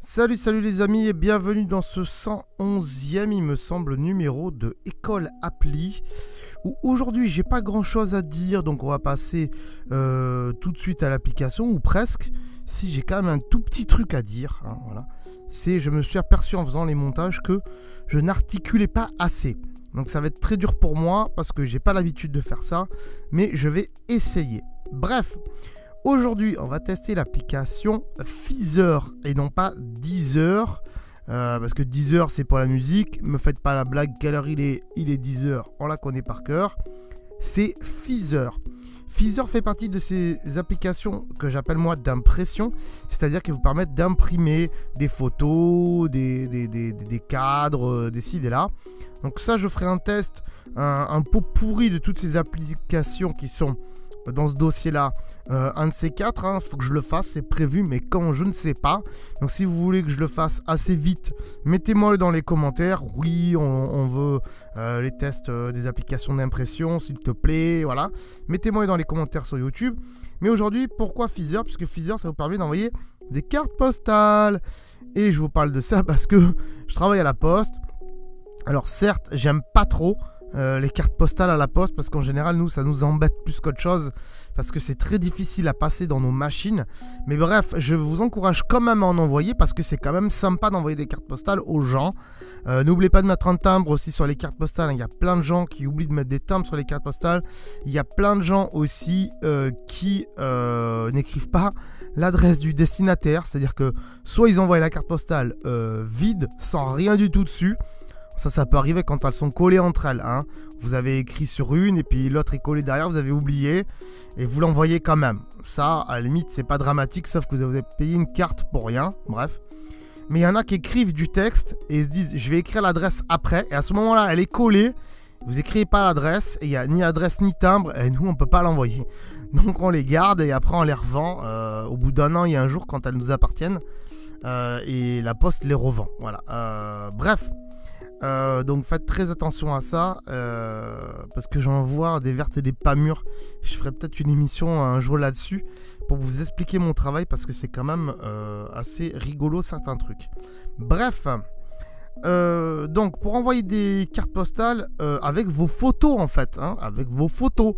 Salut les amis et bienvenue dans ce 111e, il me semble, numéro de École Appli, où aujourd'hui j'ai pas grand chose à dire, donc on va passer tout de suite à l'application, ou presque, si j'ai quand même un tout petit truc à dire, hein, voilà. Je me suis aperçu en faisant les montages que je n'articulais pas assez, donc ça va être très dur pour moi, parce que j'ai pas l'habitude de faire ça, mais je vais essayer. Bref, aujourd'hui, on va tester l'application Feezer et non pas Deezer. Parce que Deezer, c'est pour la musique. Me faites pas la blague, quelle heure il est 10h, on la connaît par cœur. C'est Feezer. Feezer fait partie de ces applications que j'appelle moi d'impression. C'est-à-dire qu'elles vous permettent d'imprimer des photos, des cadres, des ci, des là. Donc ça, je ferai un test, un pot pourri de toutes ces applications qui sont dans ce dossier-là, un de ces quatre, hein, faut que je le fasse, c'est prévu, mais quand je ne sais pas. Donc si vous voulez que je le fasse assez vite, mettez-moi dans les commentaires. Oui, on veut les tests des applications d'impression, s'il te plaît, voilà. Mettez-moi dans les commentaires sur YouTube. Mais aujourd'hui, pourquoi Feezer ? Parce que Feezer, ça vous permet d'envoyer des cartes postales. Et je vous parle de ça parce que je travaille à la poste. Alors certes, j'aime pas trop les cartes postales à la poste, parce qu'en général nous ça nous embête plus qu'autre chose, parce que c'est très difficile à passer dans nos machines. Mais bref, je vous encourage quand même à en envoyer, parce que c'est quand même sympa d'envoyer des cartes postales aux gens. N'oubliez pas de mettre un timbre aussi sur les cartes postales, hein. Il y a plein de gens qui oublient de mettre des timbres sur les cartes postales. Il y a plein de gens aussi qui n'écrivent pas l'adresse du destinataire, c'est-à-dire que soit ils envoient la carte postale vide, sans rien du tout dessus. Ça peut arriver quand elles sont collées entre elles, hein. Vous avez écrit sur une et puis l'autre est collé derrière, vous avez oublié et vous l'envoyez quand même. Ça, à la limite, c'est pas dramatique, sauf que vous avez payé une carte pour rien, bref. Mais il y en a qui écrivent du texte et se disent je vais écrire l'adresse après, et à ce moment-là, elle est collée. Vous écrivez pas l'adresse et il n'y a ni adresse ni timbre, et nous on peut pas l'envoyer. Donc on les garde et après on les revend au bout d'un an et un jour quand elles nous appartiennent, et la poste les revend. Voilà. Bref. Donc faites très attention à ça, parce que j'en vois des vertes et des pas mûres. Je ferai peut-être une émission un jour là-dessus pour vous expliquer mon travail, parce que c'est quand même assez rigolo certains trucs. Bref, donc pour envoyer des cartes postales avec vos photos en fait, hein, avec vos photos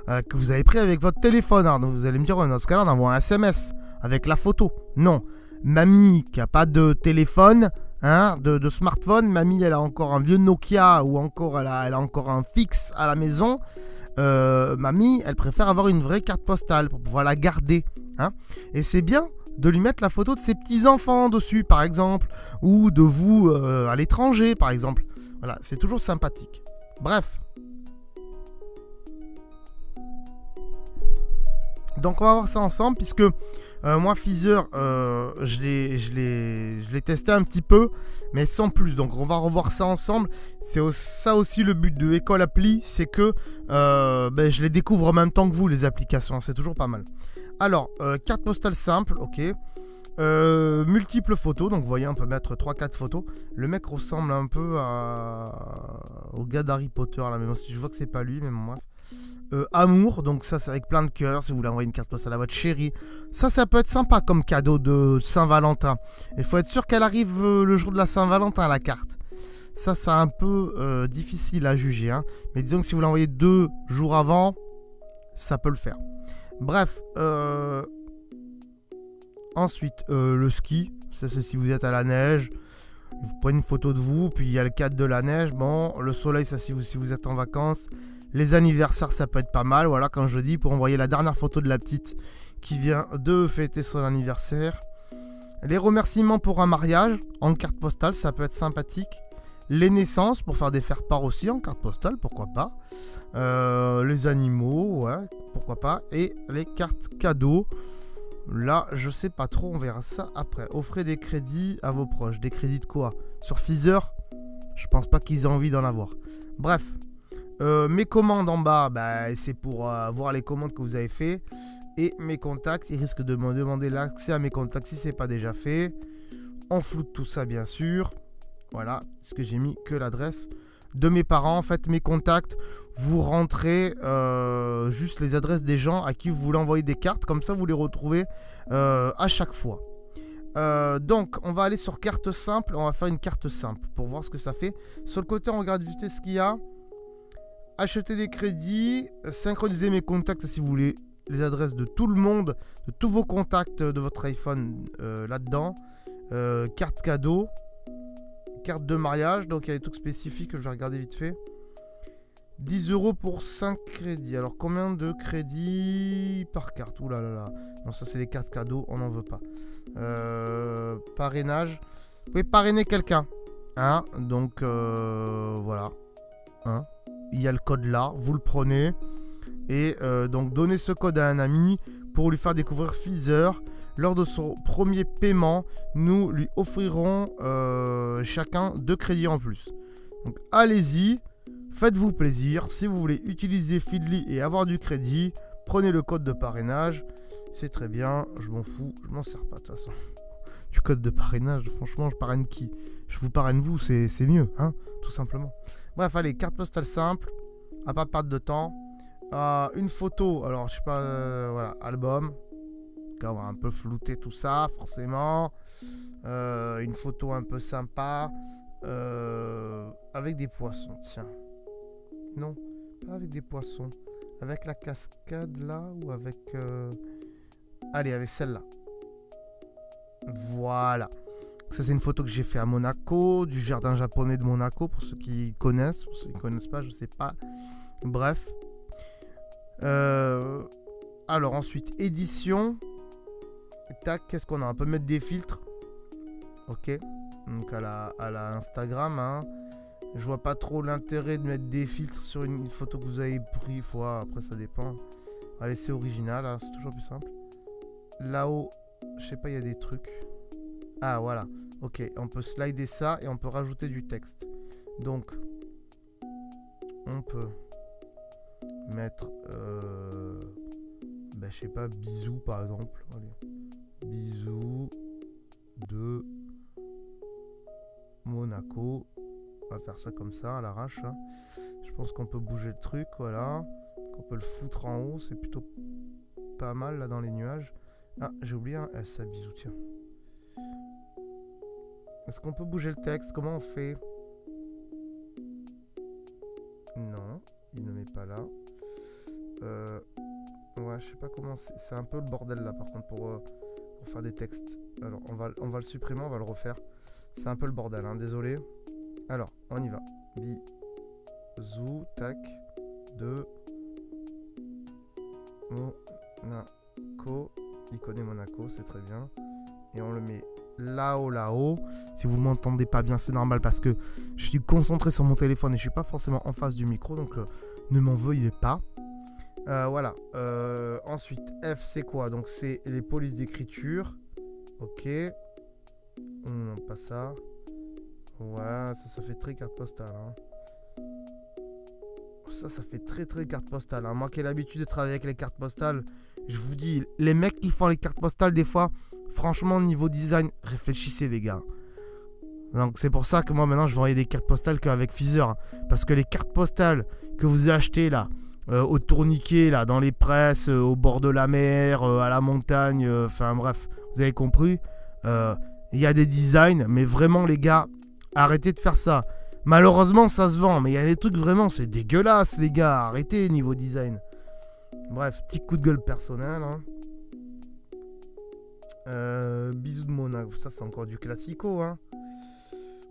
que vous avez prises avec votre téléphone. Alors, donc vous allez me dire, ouais, dans ce cas-là on envoie un SMS avec la photo. Non, mamie qui n'a pas de téléphone, hein, de smartphone, mamie elle a encore un vieux Nokia, ou encore elle a encore un fixe à la maison, mamie elle préfère avoir une vraie carte postale pour pouvoir la garder, hein. Et c'est bien de lui mettre la photo de ses petits-enfants dessus par exemple, ou de vous à l'étranger par exemple. Voilà, c'est toujours sympathique. Bref, donc on va voir ça ensemble, puisque moi Feezer je l'ai testé un petit peu, mais sans plus. Donc on va revoir ça ensemble. C'est ça aussi le but de École Appli, c'est que je les découvre en même temps que vous, les applications. C'est toujours pas mal. Alors, carte postale simple, ok. Multiples photos, donc vous voyez on peut mettre 3-4 photos. Le mec ressemble un peu au gars d'Harry Potter là, mais bon, je vois que c'est pas lui, mais bon, bref. Amour, donc ça c'est avec plein de cœurs. Si vous voulez envoyer une carte postale à votre chérie, ça peut être sympa comme cadeau de Saint-Valentin. Il faut être sûr qu'elle arrive le jour de la Saint-Valentin, la carte. Ça c'est un peu difficile à juger, hein. Mais disons que si vous l'envoyez 2 jours avant, ça peut le faire. Bref, ensuite le ski, ça c'est si vous êtes à la neige. Vous prenez une photo de vous, puis il y a le cadre de la neige. Bon, le soleil, ça si vous êtes en vacances. Les anniversaires, ça peut être pas mal. Voilà, quand je dis, pour envoyer la dernière photo de la petite qui vient de fêter son anniversaire. Les remerciements pour un mariage en carte postale, ça peut être sympathique. Les naissances, pour faire des faire-part aussi en carte postale, pourquoi pas. Les animaux, ouais, pourquoi pas. Et les cartes cadeaux. Là, je sais pas trop, on verra ça après. Offrez des crédits à vos proches. Des crédits de quoi ? Sur Feezer, je pense pas qu'ils aient envie d'en avoir. Bref. Mes commandes en bas, c'est pour voir les commandes que vous avez fait. Et mes contacts, ils risquent de me demander l'accès à mes contacts si c'est pas déjà fait. On floute tout ça bien sûr. Voilà, parce que j'ai mis que l'adresse de mes parents. En fait, mes contacts, vous rentrez juste les adresses des gens à qui vous voulez envoyer des cartes. Comme ça, vous les retrouvez à chaque fois. Donc, on va aller sur carte simple. On va faire une carte simple pour voir ce que ça fait. Sur le côté, on regarde vite ce qu'il y a. Acheter des crédits. Synchroniser mes contacts si vous voulez les adresses de tout le monde, de tous vos contacts de votre iPhone là-dedans. Carte cadeau. Carte de mariage. Donc, il y a des trucs spécifiques que je vais regarder vite fait. 10 € pour 5 crédits. Alors, combien de crédits par carte? Ouh là là là. Non, ça, c'est les cartes cadeaux. On n'en veut pas. Parrainage. Vous pouvez parrainer quelqu'un. Hein, donc, voilà. Hein, il y a le code là. Vous le prenez. Et donc, donnez ce code à un ami pour lui faire découvrir Feezer. Lors de son premier paiement, nous lui offrirons chacun 2 crédits en plus. Donc, allez-y. Faites-vous plaisir, si vous voulez utiliser Feedly et avoir du crédit, prenez le code de parrainage, c'est très bien, je m'en fous, je m'en sers pas de toute façon. Du code de parrainage, franchement, je parraine qui? Je vous parraine vous, c'est mieux, hein, tout simplement. Bref, allez, carte postale simple, à pas perdre de temps. Une photo, alors je sais pas, voilà, album, on va un peu flouter tout ça, forcément. Une photo un peu sympa, avec des poissons, tiens. Non, pas avec des poissons. Avec la cascade là ou avec... Allez, avec celle-là. Voilà. Ça, c'est une photo que j'ai fait à Monaco, du jardin japonais de Monaco, pour ceux qui connaissent. Pour ceux qui ne connaissent pas, je sais pas. Bref. Alors, ensuite, édition. Tac, qu'est-ce qu'on a? On peut mettre des filtres. Ok. Donc, à la Instagram, hein. Je vois pas trop l'intérêt de mettre des filtres sur une photo que vous avez pris. Après, ça dépend. Allez, c'est original, hein, c'est toujours plus simple. Là-haut, je sais pas, il y a des trucs. Ah, voilà. Ok, on peut slider ça et on peut rajouter du texte. Donc, on peut mettre, je sais pas, bisous par exemple. Allez. Bisous de Monaco. On va faire ça comme ça, à l'arrache. Hein. Je pense qu'on peut bouger le truc, voilà. On peut le foutre en haut, c'est plutôt pas mal là dans les nuages. Ah, j'ai oublié un S à bisous, tiens. Est-ce qu'on peut bouger le texte? Comment on fait? Non, il ne met pas là. Ouais, je sais pas comment c'est un peu le bordel là par contre pour faire des textes. Alors, on va le supprimer, on va le refaire. C'est un peu le bordel, hein, désolé. Alors, on y va. Bisous, tac, de Monaco. Il connaît Monaco, c'est très bien. Et on le met là-haut. Si vous m'entendez pas bien, c'est normal parce que je suis concentré sur mon téléphone et je suis pas forcément en face du micro, donc ne m'en veuillez pas. Voilà. Ensuite, F, c'est quoi? Donc, c'est les polices d'écriture. Ok. Non, pas ça. Ouais, ça fait très carte postale. Hein. Ça fait très carte postale. Hein. Moi qui ai l'habitude de travailler avec les cartes postales, je vous dis, les mecs qui font les cartes postales, des fois, franchement, niveau design, réfléchissez les gars. Donc c'est pour ça que moi maintenant je vais envoyer des cartes postales qu'avec Feezer. Hein. Parce que les cartes postales que vous achetez là, au tourniquet, là, dans les presses, au bord de la mer, à la montagne, enfin bref, vous avez compris. Il y a des designs, mais vraiment les gars, arrêtez de faire ça. Malheureusement, ça se vend, mais il y a des trucs vraiment, c'est dégueulasse, les gars. Arrêtez niveau design. Bref, petit coup de gueule personnel. Hein. Bisous de Monaco, ça c'est encore du classico. Hein.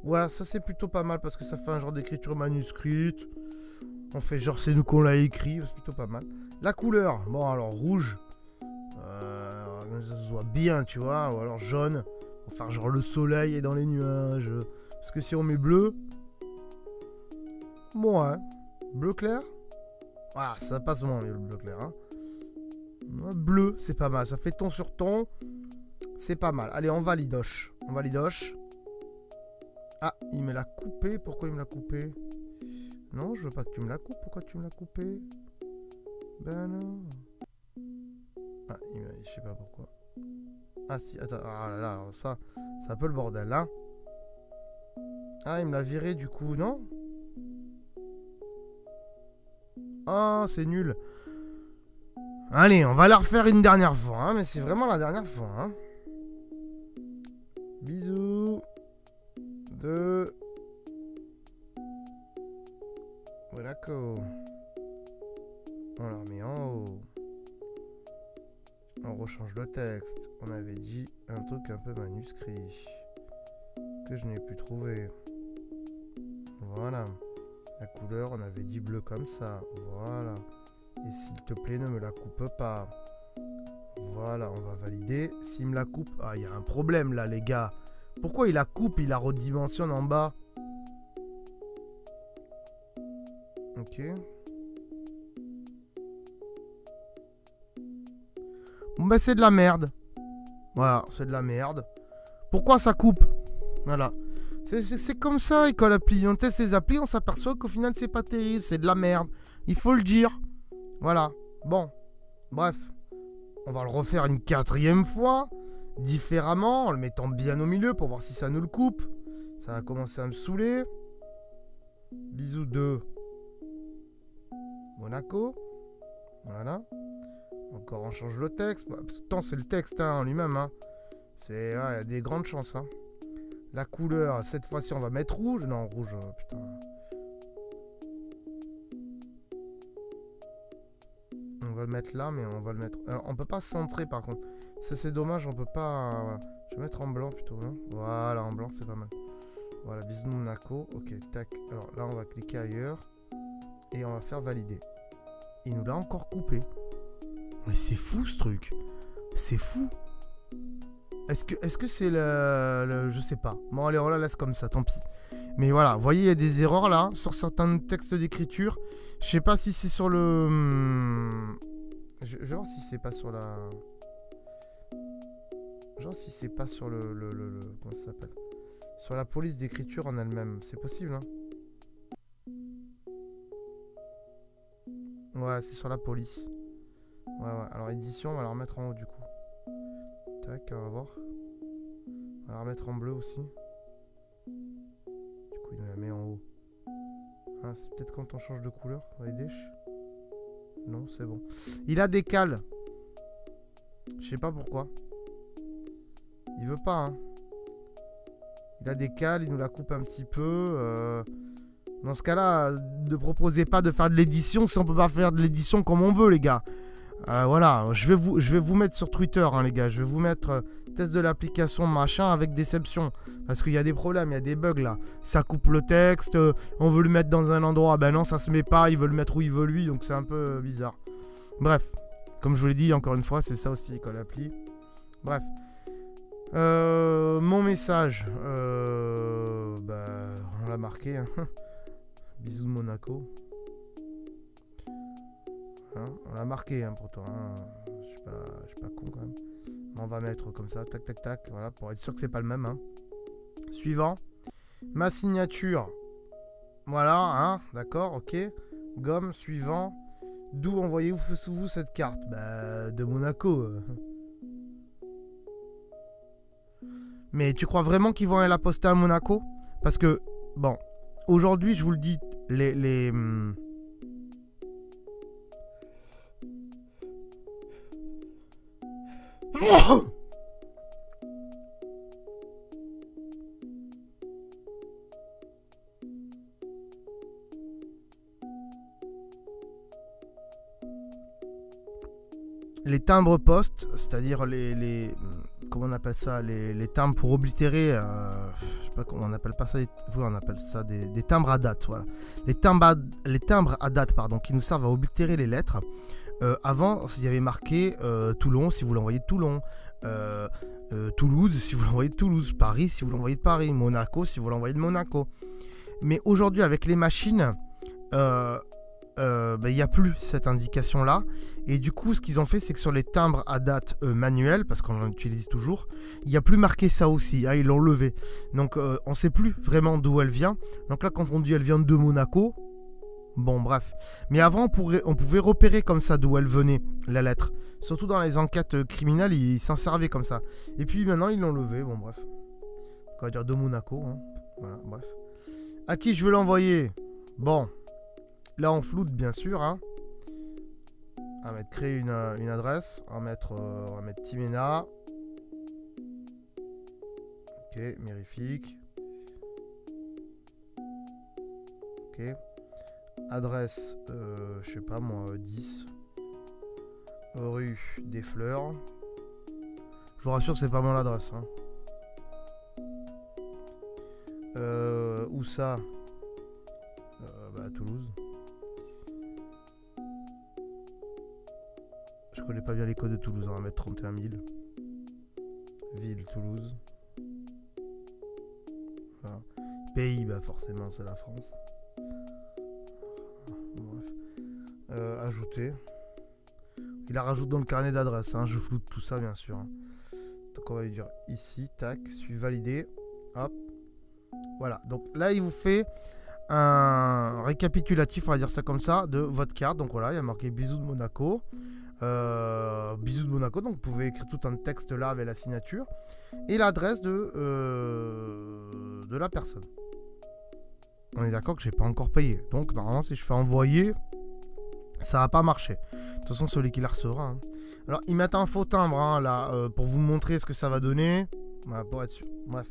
Ouais, ça c'est plutôt pas mal parce que ça fait un genre d'écriture manuscrite. On fait genre c'est nous qu'on l'a écrit, c'est plutôt pas mal. La couleur, bon alors rouge. Ça se voit bien, tu vois. Ou alors jaune. On va faire genre le soleil est dans les nuages. Parce que si on met bleu... Bon, ouais. Bleu clair. Voilà, ça passe moins le bleu clair. Hein. Bleu, c'est pas mal. Ça fait ton sur ton. C'est pas mal. Allez, on validoche. Ah, il me l'a coupé. Pourquoi il me l'a coupé? Non, je veux pas que tu me la coupes. Pourquoi tu me l'as coupé? Ben non. Ah, je sais pas pourquoi. Ah si, attends. Ah là là, alors ça, c'est un peu le bordel, là. Ah, il me l'a viré du coup, non? Ah, c'est nul. Allez, on va la refaire une dernière fois, hein, mais c'est vraiment la dernière fois. Hein. Bisous. 2. Voilà quoi. On la remet en haut. On rechange le texte. On avait dit un truc un peu manuscrit. Que je n'ai plus trouvé. Voilà. La couleur, on avait dit bleu comme ça. Voilà. Et s'il te plaît, ne me la coupe pas. Voilà, on va valider. S'il me la coupe... Ah, il y a un problème là, les gars. Pourquoi il la coupe, il la redimensionne en bas? Ok. Bon, bah c'est de la merde. Voilà, c'est de la merde. Pourquoi ça coupe? Voilà. C'est comme ça, École Appli. On teste les applis, on s'aperçoit qu'au final, c'est pas terrible. C'est de la merde. Il faut le dire. Voilà. Bon. Bref. On va le refaire une 4e fois. Différemment. En le mettant bien au milieu pour voir si ça nous le coupe. Ça va commencer à me saouler. Bisous 2. Monaco. Voilà. Encore on change le texte. Pourtant c'est le texte hein, en lui-même. Hein. C'est, il y a des grandes chances. Hein. La couleur, cette fois-ci on va mettre rouge. Non, rouge, putain. On va le mettre là, mais on va le mettre... Alors, on peut pas centrer par contre. Ça c'est dommage, on peut pas... Voilà. Je vais mettre en blanc plutôt. Hein. Voilà, en blanc c'est pas mal. Voilà, bisous Monaco. Ok, tac. Alors là on va cliquer ailleurs. Et on va faire valider. Il nous l'a encore coupé. Mais c'est fou ce truc. C'est fou. Est-ce que c'est le... Je sais pas. Bon allez, on la laisse comme ça, tant pis. Mais voilà, vous voyez, il y a des erreurs là, sur certains textes d'écriture. Je sais pas si c'est sur le... Je vais voir si c'est pas sur la... Genre si c'est pas sur le... Comment ça s'appelle? Sur la police d'écriture en elle-même. C'est possible, hein? Ouais, c'est sur la police. Ouais. Alors édition, on va la remettre en haut du coup. Tac, on va voir. On va la remettre en bleu aussi. Du coup, il nous la met en haut. Ah, c'est peut-être quand on change de couleur. On va les dèches. Non, c'est bon. Il a des cales. Je sais pas pourquoi. Il veut pas, hein. Il a des cales, il nous la coupe un petit peu. Dans ce cas-là, ne proposez pas de faire de l'édition si on peut pas faire de l'édition comme on veut, les gars. Voilà, je vais vous mettre sur Twitter, hein, les gars. Je vais vous mettre test de l'application machin avec déception. Parce qu'il y a des problèmes, il y a des bugs là. Ça coupe le texte, on veut le mettre dans un endroit. Ben non, ça se met pas, il veut le mettre où il veut lui. Donc c'est un peu bizarre. Bref, comme je vous l'ai dit, encore une fois, c'est ça aussi, École Appli. Bref. Mon message. On l'a marqué. Hein. Bisous de Monaco. Hein, on l'a marqué hein, pourtant. Hein. Je suis pas con quand même. Mais on va mettre comme ça, tac tac tac, voilà, pour être sûr que c'est pas le même. Hein. Suivant. Ma signature. Voilà, hein, d'accord, ok. Gomme, suivant. D'où envoyez-vous cette carte? Bah, de Monaco. Mais tu crois vraiment qu'ils vont aller la poster à Monaco? Parce que, bon, aujourd'hui, je vous le dis, les les timbres postes, c'est-à-dire comment on appelle ça, les timbres pour oblitérer, je sais pas comment on appelle pas ça, on appelle ça des timbres à date, voilà. Les timbres à date, pardon, qui nous servent à oblitérer les lettres. Avant, il y avait marqué Toulon si vous l'envoyez de Toulon, Toulouse si vous l'envoyez de Toulouse, Paris si vous l'envoyez de Paris, Monaco si vous l'envoyez de Monaco. Mais aujourd'hui, avec les machines, il n'y a plus cette indication-là. Et du coup, ce qu'ils ont fait, c'est que sur les timbres à date manuels, parce qu'on en utilise toujours, il n'y a plus marqué ça aussi. Hein, ils l'ont levé. Donc, on ne sait plus vraiment d'où elle vient. Donc là, quand on dit elle vient de Monaco, bon, bref. Mais avant, on pouvait repérer comme ça d'où elle venait, la lettre. Surtout dans les enquêtes criminelles, ils s'en servaient comme ça. Et puis maintenant, ils l'ont levé. Bon, bref. On va dire de Monaco. Hein. Voilà, bref. À qui je veux l'envoyer? Bon, là on floute bien sûr. Hein. On va mettre créer une adresse. On va mettre Timena. Ok, mérifique. Ok. Adresse, je sais pas moi, 10. Rue des Fleurs. Je vous rassure, c'est pas mon adresse. Hein. Où ça? À Toulouse. Je connais pas bien les codes de Toulouse. On va mettre 31 000. Ville, Toulouse. Voilà. Pays, forcément, c'est la France. Bref. Ajouter. Il la rajoute dans le carnet d'adresse. Hein. Je floute tout ça, bien sûr. Hein. Donc, on va lui dire ici. Tac. Suis validé. Hop. Voilà. Donc, là, il vous fait un récapitulatif, on va dire ça comme ça, de votre carte. Donc, voilà. Il y a marqué bisous de Monaco. Bisous de Monaco. Donc, vous pouvez écrire tout un texte là avec la signature. Et l'adresse de la personne. On est d'accord que j'ai pas encore payé. Donc, normalement, si je fais envoyer, ça va pas marcher. De toute façon, celui qui la recevra. Hein. Alors, ils mettent un faux timbre hein, là pour vous montrer ce que ça va donner. Voilà, pour être sûr. Bref.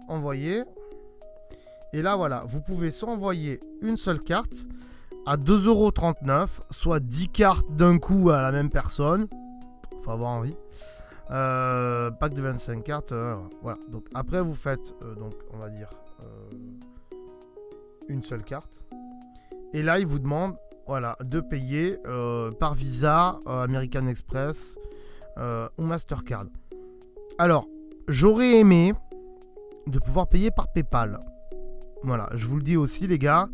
Envoyer. Et là, voilà. Vous pouvez soit envoyer une seule carte à 2,39 €, soit 10 cartes d'un coup à la même personne. Faut avoir envie. Pack de 25 cartes. Voilà. Donc, après, vous faites, donc, on va dire, une seule carte. Et là, il vous demande voilà, de payer par Visa, American Express ou Mastercard. Alors, j'aurais aimé de pouvoir payer par PayPal. Voilà, je vous le dis aussi les gars.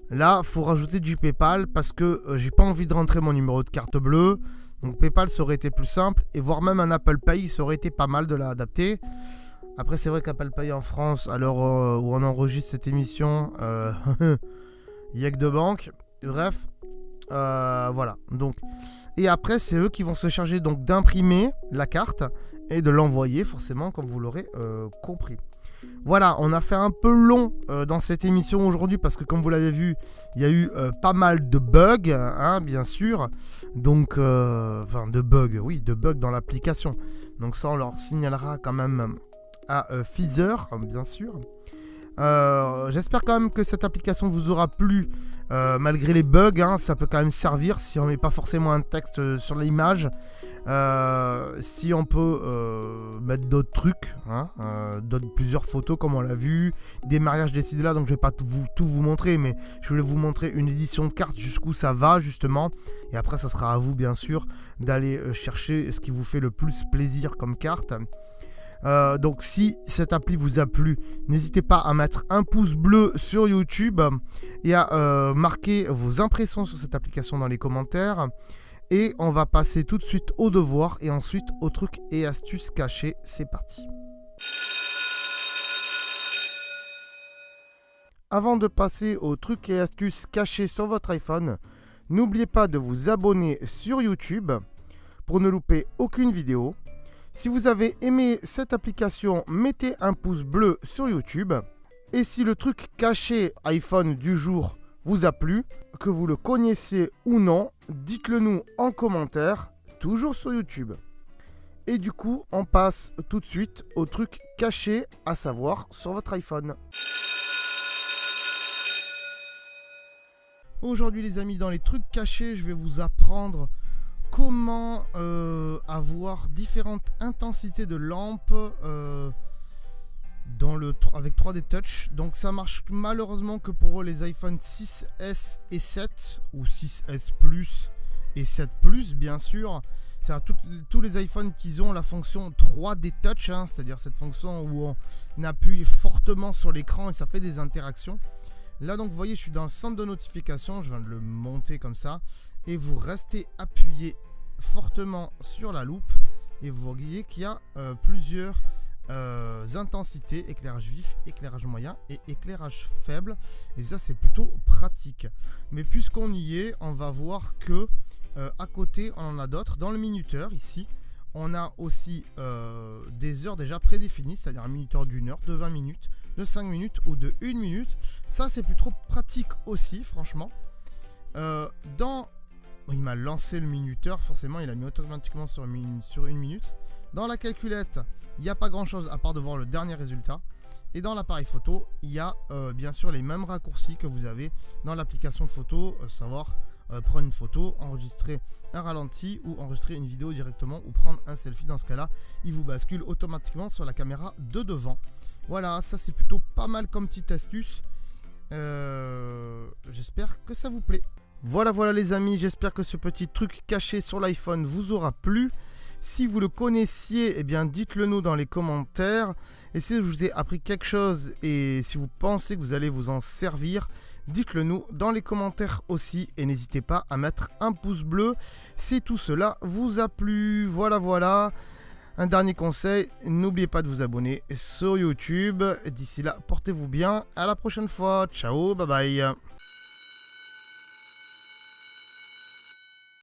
Là, faut rajouter du PayPal parce que j'ai pas envie de rentrer mon numéro de carte bleue. Donc PayPal, ça aurait été plus simple. Et voire même un Apple Pay, ça aurait été pas mal de l'adapter. Après, c'est vrai qu'Apple Pay en France, à l'heure où on enregistre cette émission, il n'y a que deux banques. Bref, voilà. Donc, et après, c'est eux qui vont se charger donc d'imprimer la carte et de l'envoyer, forcément, comme vous l'aurez compris. Voilà, on a fait un peu long dans cette émission aujourd'hui parce que, comme vous l'avez vu, il y a eu pas mal de bugs, hein, bien sûr. Donc, de bugs dans l'application. Donc ça, on leur signalera quand même à Feezer, bien sûr. J'espère quand même que cette application vous aura plu malgré les bugs. Hein, ça peut quand même servir si on met pas forcément un texte sur l'image. Si on peut mettre d'autres trucs, hein, plusieurs photos comme on l'a vu, des mariages décidés là. Donc je vais pas tout vous montrer, mais je voulais vous montrer une édition de carte jusqu'où ça va justement. Et après ça sera à vous bien sûr d'aller chercher ce qui vous fait le plus plaisir comme carte. Donc si cette appli vous a plu, n'hésitez pas à mettre un pouce bleu sur YouTube et à marquer vos impressions sur cette application dans les commentaires. Et on va passer tout de suite aux devoirs et ensuite aux trucs et astuces cachés. C'est parti. Avant de passer aux trucs et astuces cachés sur votre iPhone, n'oubliez pas de vous abonner sur YouTube pour ne louper aucune vidéo. Si vous avez aimé cette application, mettez un pouce bleu sur YouTube. Et si le truc caché iPhone du jour vous a plu, que vous le connaissez ou non, dites-le nous en commentaire, toujours sur YouTube. Et du coup, on passe tout de suite au truc caché à savoir sur votre iPhone. Aujourd'hui les amis, dans les trucs cachés, je vais vous apprendre comment avoir différentes intensités de lampe avec 3D Touch. Donc ça marche malheureusement que pour les iPhone 6S et 7 ou 6S Plus et 7 Plus bien sûr. C'est-à-dire tous les iPhones qui ont la fonction 3D Touch, hein, c'est-à-dire cette fonction où on appuie fortement sur l'écran et ça fait des interactions. Là donc vous voyez, je suis dans le centre de notification, je viens de le monter comme ça. Et vous restez appuyé fortement sur la loupe et vous voyez qu'il y a plusieurs intensités, éclairage vif, éclairage moyen et éclairage faible. Et ça c'est plutôt pratique. Mais puisqu'on y est, on va voir que à côté on en a d'autres. Dans le minuteur ici, on a aussi des heures déjà prédéfinies, c'est-à-dire un minuteur d'1 heure, de 20 minutes, de 5 minutes ou de 1 minute. Ça, c'est plus trop pratique aussi, franchement. Il m'a lancé le minuteur, forcément, il a mis automatiquement sur 1 minute. Dans la calculette, il n'y a pas grand-chose à part de voir le dernier résultat. Et dans l'appareil photo, il y a bien sûr les mêmes raccourcis que vous avez dans l'application photo, savoir prendre une photo, enregistrer un ralenti ou enregistrer une vidéo directement ou prendre un selfie. Dans ce cas-là, il vous bascule automatiquement sur la caméra de devant. Voilà, ça c'est plutôt pas mal comme petite astuce. J'espère que ça vous plaît. Voilà les amis, j'espère que ce petit truc caché sur l'iPhone vous aura plu. Si vous le connaissiez, eh bien dites-le nous dans les commentaires. Et si je vous ai appris quelque chose et si vous pensez que vous allez vous en servir, dites-le nous dans les commentaires aussi. Et n'hésitez pas à mettre un pouce bleu si tout cela vous a plu. Voilà. Un dernier conseil, n'oubliez pas de vous abonner sur YouTube. D'ici là, portez-vous bien. À la prochaine fois. Ciao, bye bye.